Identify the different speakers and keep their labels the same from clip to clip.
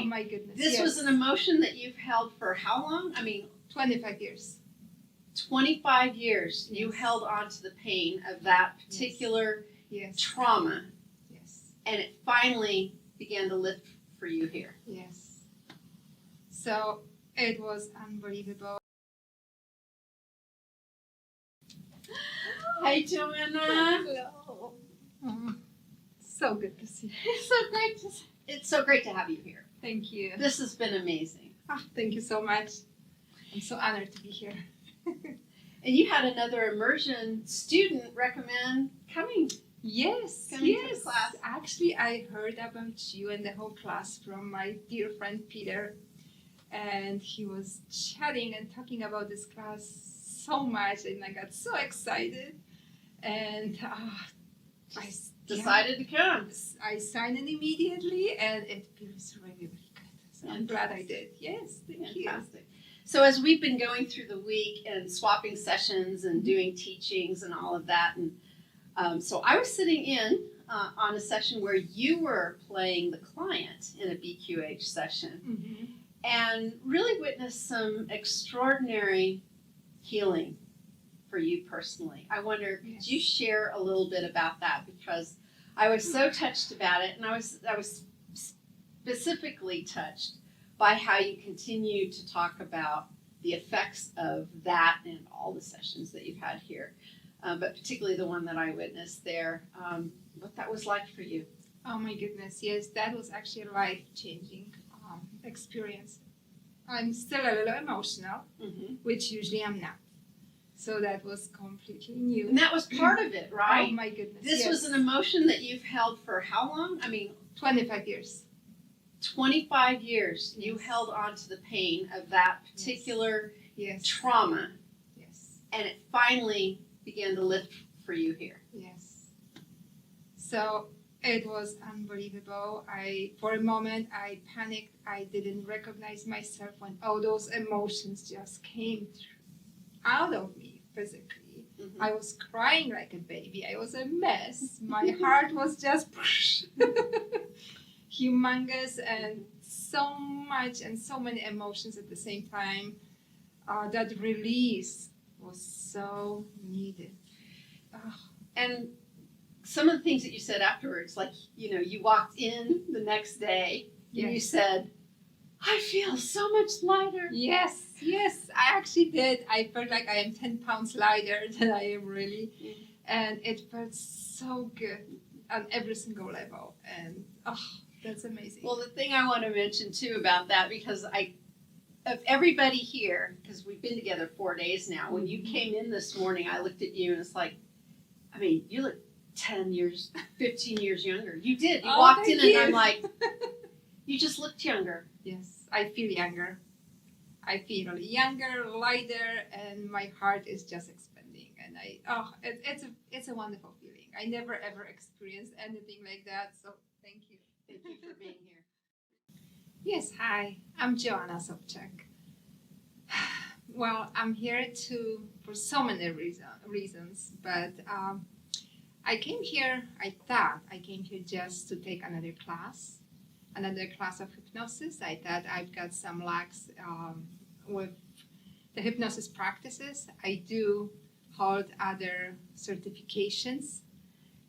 Speaker 1: my goodness.
Speaker 2: This was an emotion that you've held for how long?
Speaker 1: 25 years.
Speaker 2: 25 years.
Speaker 1: Yes.
Speaker 2: You held on to the pain of that particular trauma.
Speaker 1: Yes.
Speaker 2: And it finally began to lift for you here.
Speaker 1: Yes. So it was unbelievable.
Speaker 2: Hi, Joanna.
Speaker 1: Hello. So good to see you.
Speaker 2: It's so great to have you here.
Speaker 1: Thank you.
Speaker 2: This has been amazing.
Speaker 1: Thank you so much. I'm so honored to be here.
Speaker 2: And you had another immersion student recommend coming.
Speaker 1: Yes,
Speaker 2: Coming to the class.
Speaker 1: Actually, I heard about you and the whole class from my dear friend Peter. And he was chatting and talking about this class so much, and I got so excited. And I
Speaker 2: Decided to come.
Speaker 1: I signed it immediately, and it feels really, really good. So I'm glad I did. Yes, thank you.
Speaker 2: Fantastic. So as we've been going through the week and swapping sessions and doing teachings and all of that, and so I was sitting in on a session where you were playing the client in a BQH session,
Speaker 1: Mm-hmm.
Speaker 2: and really witnessed some extraordinary healing for you personally. I wonder, could you share a little bit about that? Because I was so touched about it, and I was specifically touched by how you continue to talk about the effects of that in all the sessions that you've had here, but particularly the one that I witnessed there, what that was like for you.
Speaker 1: Oh my goodness, yes, that was actually a life-changing experience. I'm still a little emotional,
Speaker 2: Mm-hmm.
Speaker 1: which usually I'm not. So that was completely new.
Speaker 2: And that was part of it, right?
Speaker 1: Oh my goodness,
Speaker 2: This was an emotion that you've held for how long?
Speaker 1: 25 years.
Speaker 2: 25 years. You
Speaker 1: Yes.
Speaker 2: held on to the pain of that particular
Speaker 1: Yes.
Speaker 2: trauma,
Speaker 1: Yes.
Speaker 2: and it finally began to lift for you here.
Speaker 1: Yes. So it was unbelievable. For a moment, I panicked. I didn't recognize myself when all those emotions just came out of me physically.
Speaker 2: Mm-hmm.
Speaker 1: I was crying like a baby. I was a mess. My heart was just humongous, and so much and so many emotions at the same time. That release was so needed.
Speaker 2: And some of the things that you said afterwards, like, you walked in the next day and you said, I feel so much lighter.
Speaker 1: Yes, I actually did. I felt like I am 10 pounds lighter than I am really.
Speaker 2: Mm-hmm.
Speaker 1: And it felt so good on every single level. And that's amazing.
Speaker 2: Well, the thing I want to mention too about that, because of everybody here, because we've been together 4 days now, when you came in this morning, I looked at you and it's like, you look 10 years, 15 years younger. You did. You walked in and I'm like, you just looked younger.
Speaker 1: Yes, I feel younger. I feel younger, lighter, and my heart is just expanding. And it's a wonderful feeling. I never ever experienced anything like that. So thank you.
Speaker 2: Thank you for being here.
Speaker 1: Yes, hi. I'm Joanna Sobczak. Well, I'm here for so many reasons, but I thought I came here just to take another class of hypnosis. I thought I've got some lacks with the hypnosis practices. I do hold other certifications,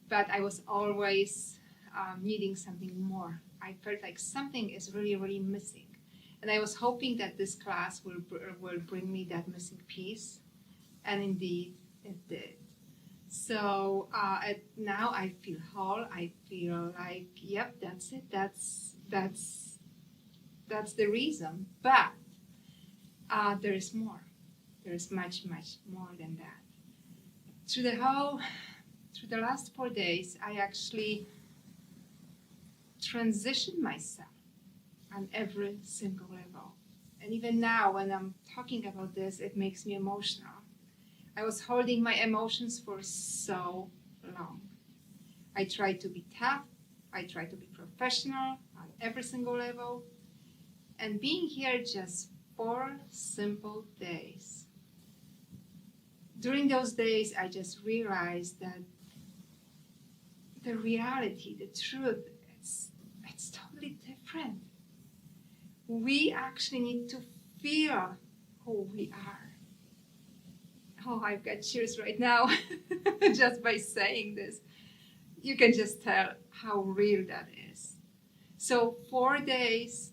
Speaker 1: but I was always needing something more. I felt like something is really, really missing. And I was hoping that this class will bring me that missing piece. And indeed, it did. So now I feel whole. I feel like, yep, that's it. That's the reason. But there is more. There is much, much more than that. Through the last 4 days, I actually transitioned myself on every single level. And even now, when I'm talking about this, it makes me emotional. I was holding my emotions for so long. I tried to be tough. I tried to be professional on every single level. And being here just 4 simple days. During those days, I just realized that the reality, the truth, it's totally different. we actually need to feel who we are. Oh, I've got chills right now just by saying this. You can just tell how real that is. So 4 days,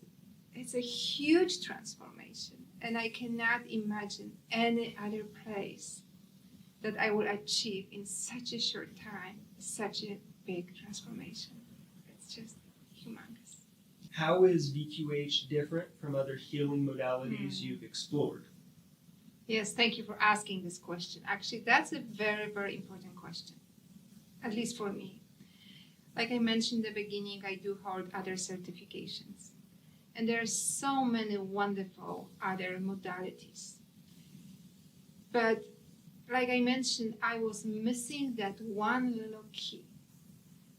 Speaker 1: it's a huge transformation, and I cannot imagine any other place that I will achieve in such a short time such a big transformation. It's just humongous.
Speaker 3: How is BQH different from other healing modalities you've explored?
Speaker 1: Yes, thank you for asking this question. Actually, that's a very, very important question, at least for me. Like I mentioned in the beginning, I do hold other certifications. And there are so many wonderful other modalities. But like I mentioned, I was missing that one little key.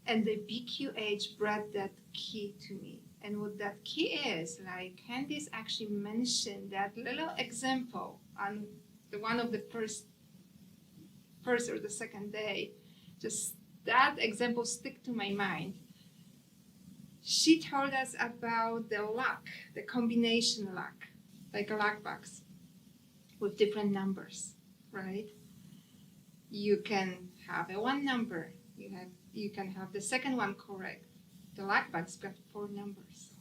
Speaker 1: And the BQH brought that key to me. And what that key is, like Candace actually mentioned that little example on the one of the first or the second day, just that example stick to my mind. She told us about the lock, the combination lock, like a lockbox with different numbers, right? You can have a one number, you can have the second one correct. The lockbox got 4 numbers.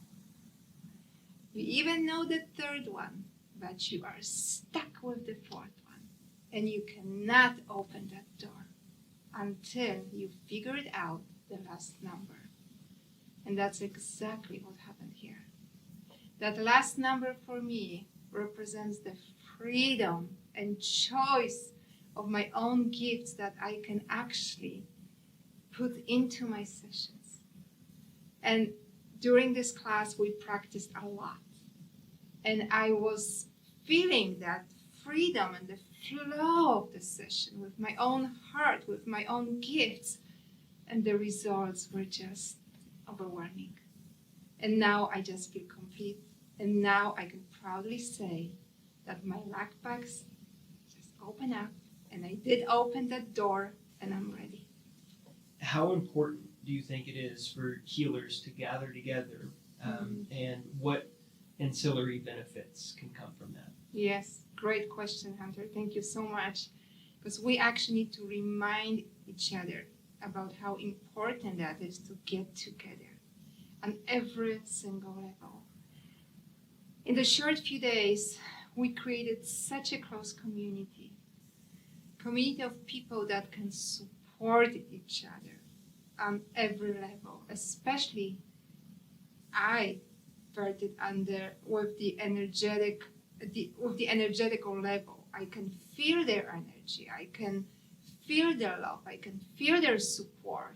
Speaker 1: You even know the third one, but you are stuck with the 4th one, and you cannot open that door until you figured out the last number. And that's exactly what happened here. That last number for me represents the freedom and choice of my own gifts that I can actually put into my sessions. And during this class, we practiced a lot. And I was feeling that freedom and the flow of the session with my own heart, with my own gifts. And the results were just overwhelming. And now I just feel complete. And now I can proudly say that my lockbox just opened up. And I did open that door, and I'm ready.
Speaker 3: How important do you think it is for healers to gather together, and what ancillary benefits can come from that?
Speaker 1: Yes, great question, Hunter. Thank you so much. Because we actually need to remind each other about how important that is to get together on every single level. In the short few days, we created such a close community of people that can support each other on every level. Especially, I felt it with the energetical level. I can feel their energy. I can feel their love. I can feel their support.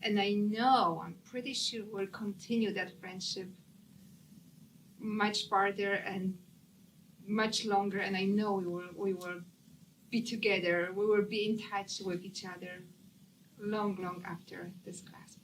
Speaker 1: And I'm pretty sure we'll continue that friendship much farther and much longer. And I know we will be together. We will be in touch with each other long after this class.